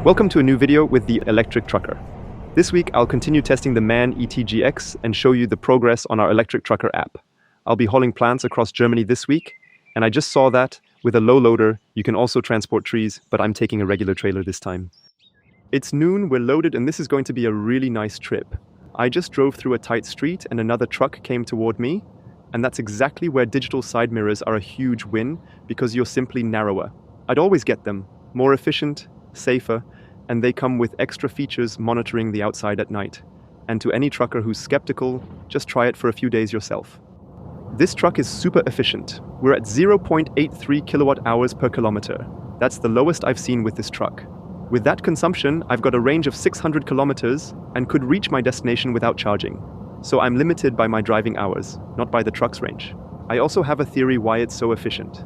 Welcome to a new video with the electric trucker. This week I'll continue testing the MAN eTGX and show you the progress on our electric trucker app. I'll be hauling plants across Germany this week, and I just saw that with a low loader you can also transport trees, but I'm taking a regular trailer this time. It's noon, we're loaded, and this is going to be a really nice trip. I just drove through a tight street and another truck came toward me, and that's exactly where digital side mirrors are a huge win because you're simply narrower. I'd always get them, more efficient, safer, and they come with extra features monitoring the outside at night. And to any trucker who's skeptical, just try it for a few days yourself. This truck is super efficient. We're at 0.83 kilowatt hours per kilometer. That's the lowest I've seen with this truck. With that consumption, I've got a range of 600 kilometers and could reach my destination without charging. So I'm limited by my driving hours, not by the truck's range. I also have a theory why it's so efficient.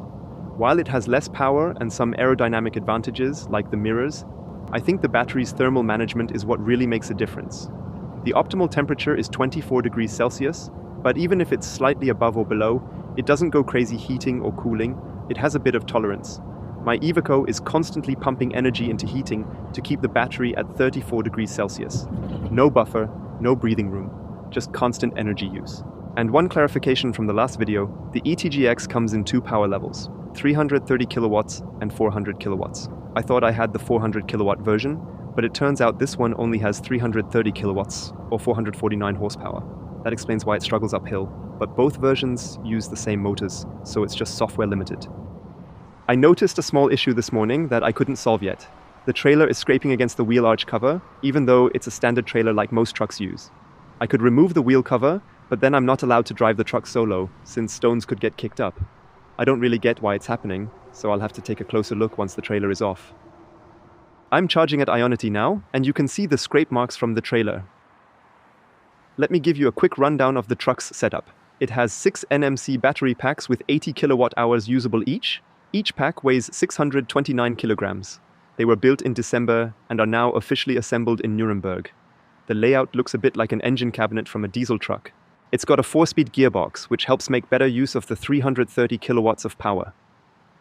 While it has less power and some aerodynamic advantages, like the mirrors, I think the battery's thermal management is what really makes a difference. The optimal temperature is 24 degrees Celsius, but even if it's slightly above or below, it doesn't go crazy heating or cooling. It has a bit of tolerance. My Iveco is constantly pumping energy into heating to keep the battery at 34 degrees Celsius. No buffer, no breathing room, just constant energy use. And one clarification from the last video, the eTGX comes in two power levels, 330 kilowatts and 400 kilowatts. I thought I had the 400 kilowatt version, but it turns out this one only has 330 kilowatts, or 449 horsepower. That explains why it struggles uphill, but both versions use the same motors, so it's just software limited. I noticed a small issue this morning that I couldn't solve yet. The trailer is scraping against the wheel arch cover, even though it's a standard trailer like most trucks use. I could remove the wheel cover, but then I'm not allowed to drive the truck solo, since stones could get kicked up. I don't really get why it's happening, so I'll have to take a closer look once the trailer is off. I'm charging at Ionity now, and you can see the scrape marks from the trailer. Let me give you a quick rundown of the truck's setup. It has 6 NMC battery packs with 80 kilowatt hours usable each. Each pack weighs 629 kilograms. They were built in December and are now officially assembled in Nuremberg. The layout looks a bit like an engine cabinet from a diesel truck. It's got a 4-speed gearbox, which helps make better use of the 330 kilowatts of power.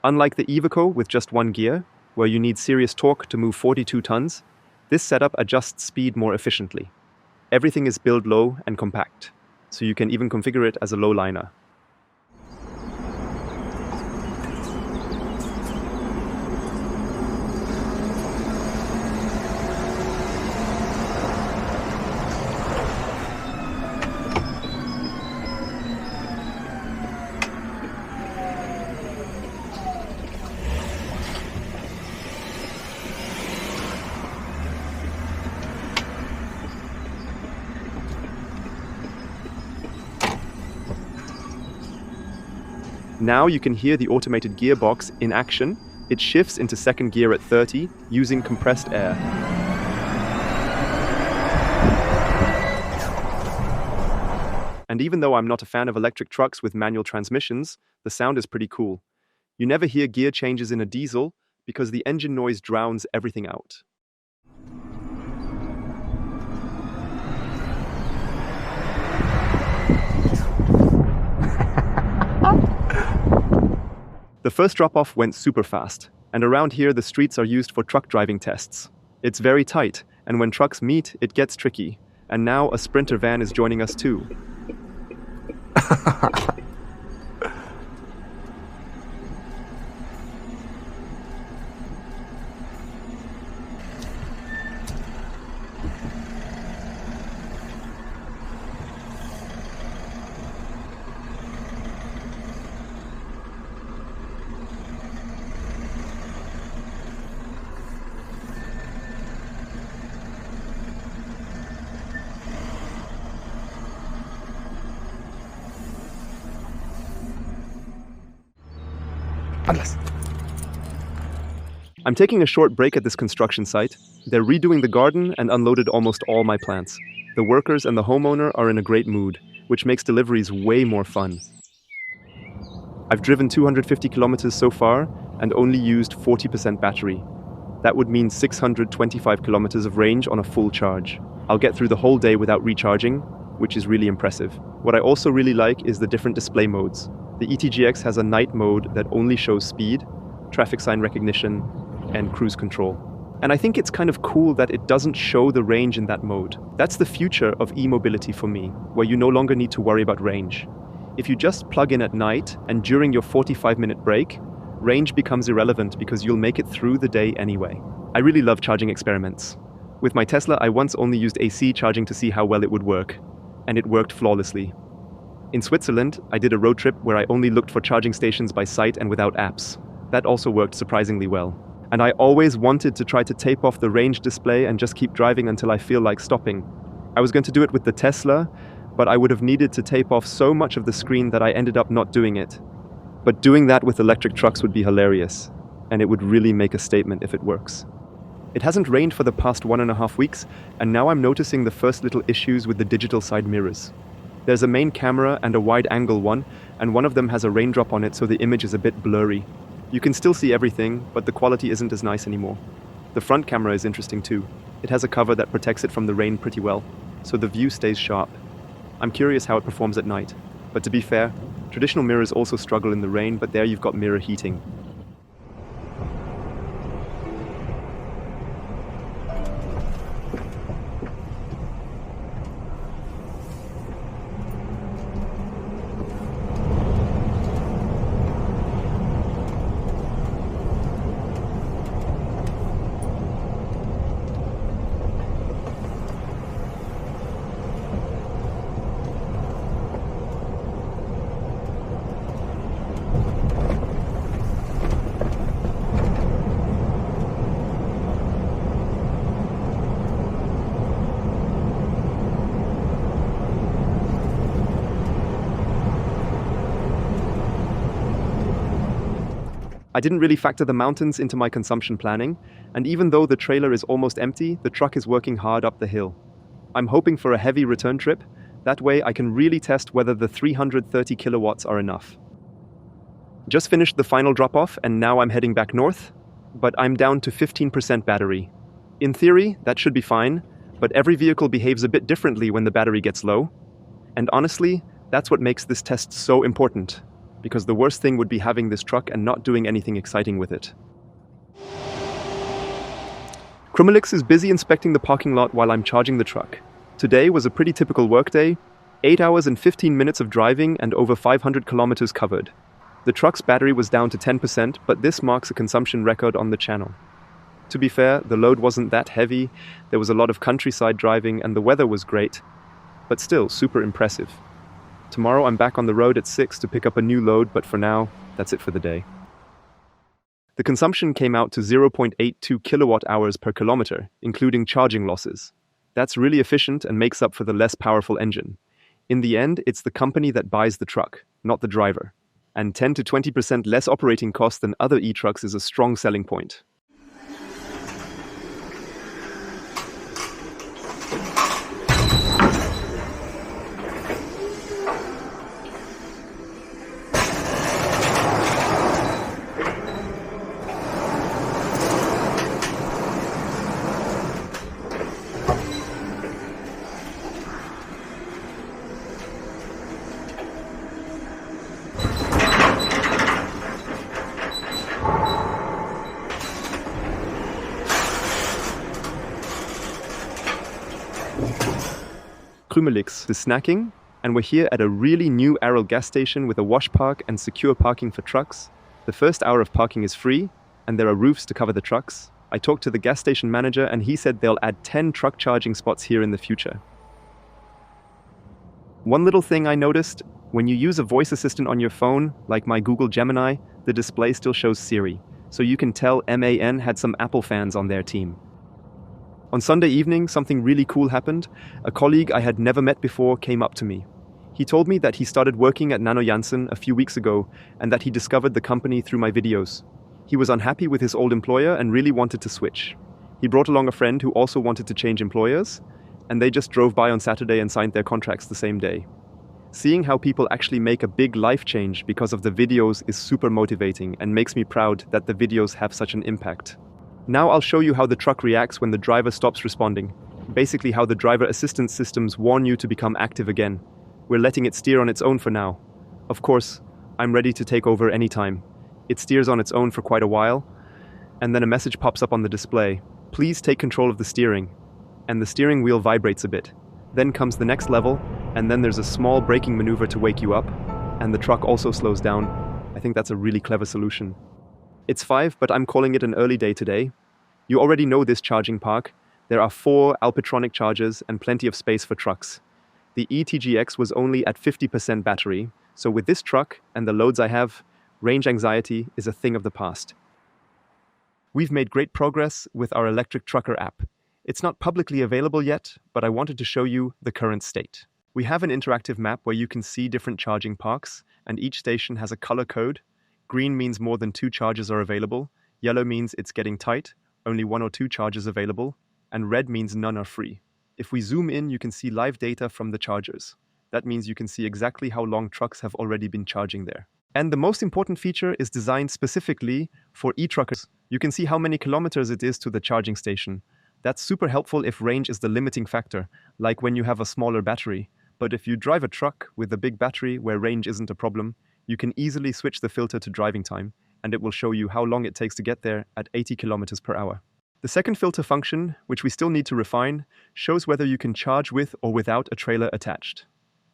Unlike the Iveco with just one gear, where you need serious torque to move 42 tons, this setup adjusts speed more efficiently. Everything is built low and compact, so you can even configure it as a low liner. Now you can hear the automated gearbox in action. It shifts into second gear at 30 using compressed air. And even though I'm not a fan of electric trucks with manual transmissions, the sound is pretty cool. You never hear gear changes in a diesel because the engine noise drowns everything out. The first drop-off went super fast, and around here the streets are used for truck driving tests. It's very tight, and when trucks meet, it gets tricky. And now a Sprinter van is joining us too. I'm taking a short break at this construction site. They're redoing the garden and unloaded almost all my plants. The workers and the homeowner are in a great mood, which makes deliveries way more fun. I've driven 250 kilometers so far and only used 40% battery. That would mean 625 kilometers of range on a full charge. I'll get through the whole day without recharging, which is really impressive. What I also really like is the different display modes. The eTGX has a night mode that only shows speed, traffic sign recognition, and cruise control. And I think it's kind of cool that it doesn't show the range in that mode. That's the future of e-mobility for me, where you no longer need to worry about range. If you just plug in at night and during your 45-minute break, range becomes irrelevant because you'll make it through the day anyway. I really love charging experiments. With my Tesla, I once only used AC charging to see how well it would work, and it worked flawlessly. In Switzerland, I did a road trip where I only looked for charging stations by sight and without apps. That also worked surprisingly well. And I always wanted to try to tape off the range display and just keep driving until I feel like stopping. I was going to do it with the Tesla, but I would have needed to tape off so much of the screen that I ended up not doing it. But doing that with electric trucks would be hilarious, and it would really make a statement if it works. It hasn't rained for the past 1.5 weeks, and now I'm noticing the first little issues with the digital side mirrors. There's a main camera and a wide-angle one, and one of them has a raindrop on it, so the image is a bit blurry. You can still see everything, but the quality isn't as nice anymore. The front camera is interesting too. It has a cover that protects it from the rain pretty well, so the view stays sharp. I'm curious how it performs at night. But to be fair, traditional mirrors also struggle in the rain, but there you've got mirror heating. I didn't really factor the mountains into my consumption planning, and even though the trailer is almost empty, the truck is working hard up the hill. I'm hoping for a heavy return trip. That way I can really test whether the 330 kilowatts are enough. Just finished the final drop-off and now I'm heading back north, but I'm down to 15% battery. In theory, that should be fine, but every vehicle behaves a bit differently when the battery gets low. And honestly, that's what makes this test so important, because the worst thing would be having this truck and not doing anything exciting with it. Krumelix is busy inspecting the parking lot while I'm charging the truck. Today was a pretty typical workday, 8 hours and 15 minutes of driving and over 500 kilometers covered. The truck's battery was down to 10%, but this marks a consumption record on the channel. To be fair, the load wasn't that heavy, there was a lot of countryside driving and the weather was great, but still super impressive. Tomorrow I'm back on the road at 6 to pick up a new load, but for now, that's it for the day. The consumption came out to 0.82 kilowatt hours per kilometer, including charging losses. That's really efficient and makes up for the less powerful engine. In the end, it's the company that buys the truck, not the driver. And 10 to 20% less operating cost than other e-trucks is a strong selling point. Krumelix is snacking, and we're here at a really new Aral gas station with a wash park and secure parking for trucks. The first hour of parking is free, and there are roofs to cover the trucks. I talked to the gas station manager and he said they'll add 10 truck charging spots here in the future. One little thing I noticed, when you use a voice assistant on your phone, like my Google Gemini, the display still shows Siri, so you can tell MAN had some Apple fans on their team. On Sunday evening, something really cool happened. A colleague I had never met before came up to me. He told me that he started working at Nano Janssen a few weeks ago and that he discovered the company through my videos. He was unhappy with his old employer and really wanted to switch. He brought along a friend who also wanted to change employers, and they just drove by on Saturday and signed their contracts the same day. Seeing how people actually make a big life change because of the videos is super motivating and makes me proud that the videos have such an impact. Now I'll show you how the truck reacts when the driver stops responding. Basically how the driver assistance systems warn you to become active again. We're letting it steer on its own for now. Of course, I'm ready to take over anytime. It steers on its own for quite a while. and then a message pops up on the display. Please take control of the steering. And the steering wheel vibrates a bit. Then comes the next level, and then there's a small braking maneuver to wake you up, and the truck also slows down. I think that's a really clever solution. It's 5, but I'm calling it an early day today. You already know this charging park. There are 4 Alpitronic chargers and plenty of space for trucks. The eTGX was only at 50% battery, so with this truck and the loads I have, range anxiety is a thing of the past. We've made great progress with our electric trucker app. It's not publicly available yet, but I wanted to show you the current state. We have an interactive map where you can see different charging parks, and each station has a color code. Green means more than 2 chargers are available, yellow means it's getting tight, only 1 or 2 chargers available, and red means none are free. If we zoom in, you can see live data from the chargers. That means you can see exactly how long trucks have already been charging there. And the most important feature is designed specifically for e-truckers. You can see how many kilometers it is to the charging station. That's super helpful if range is the limiting factor, like when you have a smaller battery. But if you drive a truck with a big battery where range isn't a problem, you can easily switch the filter to driving time, and it will show you how long it takes to get there at 80 kilometers per hour. The second filter function, which we still need to refine, shows whether you can charge with or without a trailer attached.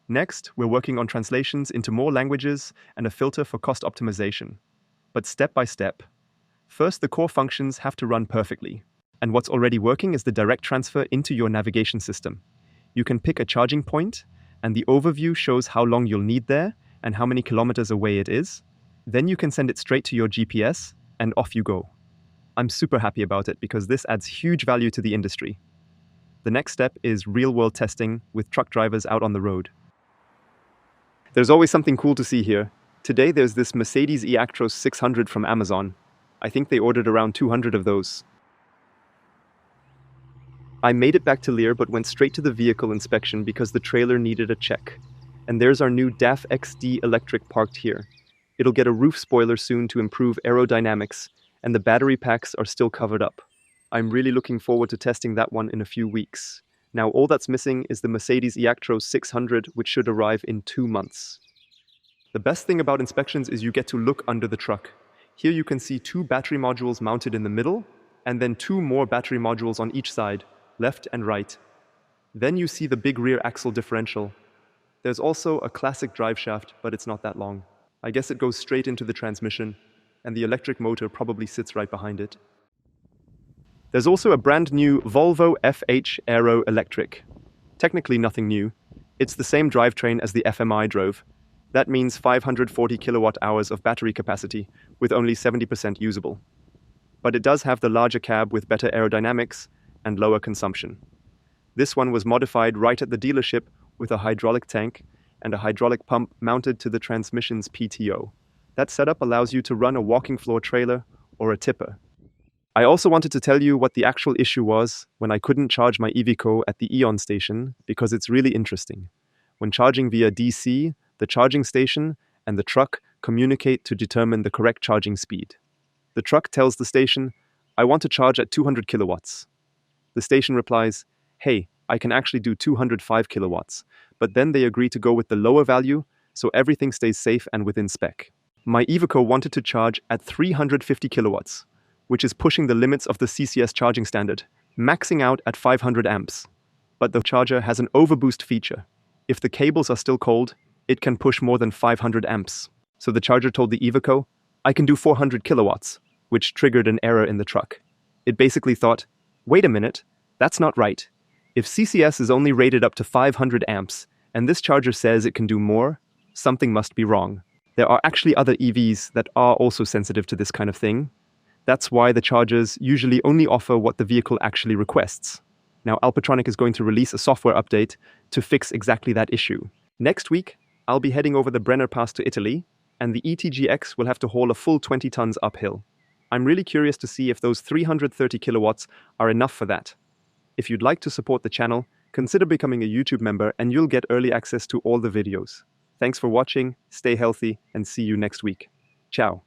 Next, we're working on translations into more languages and a filter for cost optimization. But step by step. First, the core functions have to run perfectly. And what's already working is the direct transfer into your navigation system. You can pick a charging point, and the overview shows how long you'll need there and how many kilometers away it is. Then you can send it straight to your GPS, and off you go. I'm super happy about it because this adds huge value to the industry. The next step is real-world testing with truck drivers out on the road. There's always something cool to see here. Today there's this Mercedes e-Actros 600 from Amazon. I think they ordered around 200 of those. I made it back to Lear but went straight to the vehicle inspection because the trailer needed a check. And there's our new DAF XD electric parked here. It'll get a roof spoiler soon to improve aerodynamics, and the battery packs are still covered up. I'm really looking forward to testing that one in a few weeks. Now all that's missing is the Mercedes e-Actros 600, which should arrive in 2 months. The best thing about inspections is you get to look under the truck. Here you can see 2 battery modules mounted in the middle, and then 2 more battery modules on each side, left and right. Then you see the big rear axle differential. There's also a classic drive shaft, but it's not that long. I guess it goes straight into the transmission, and the electric motor probably sits right behind it. There's also a brand new Volvo FH Aero Electric. Technically nothing new. It's the same drivetrain as the FMI drove. That means 540 kilowatt hours of battery capacity, with only 70% usable. But it does have the larger cab with better aerodynamics and lower consumption. This one was modified right at the dealership with a hydraulic tank and a hydraulic pump mounted to the transmission's PTO. That setup allows you to run a walking floor trailer or a tipper. I also wanted to tell you what the actual issue was when I couldn't charge my Iveco at the Eon station, because it's really interesting. When charging via DC, the charging station and the truck communicate to determine the correct charging speed. The truck tells the station, "I want to charge at 200 kilowatts. The station replies, "Hey, I can actually do 205 kilowatts, but then they agree to go with the lower value, so everything stays safe and within spec. My Iveco wanted to charge at 350 kilowatts, which is pushing the limits of the CCS charging standard, maxing out at 500 amps. But the charger has an overboost feature. If the cables are still cold, it can push more than 500 amps. So the charger told the Iveco, "I can do 400 kilowatts, which triggered an error in the truck. It basically thought, "Wait a minute, that's not right. If CCS is only rated up to 500 amps, and this charger says it can do more, something must be wrong." There are actually other EVs that are also sensitive to this kind of thing. That's why the chargers usually only offer what the vehicle actually requests. Now Alpitronic is going to release a software update to fix exactly that issue. Next week, I'll be heading over the Brenner Pass to Italy, and the eTGX will have to haul a full 20 tons uphill. I'm really curious to see if those 330 kilowatts are enough for that. If you'd like to support the channel, consider becoming a YouTube member and you'll get early access to all the videos. Thanks for watching, stay healthy, and see you next week. Ciao.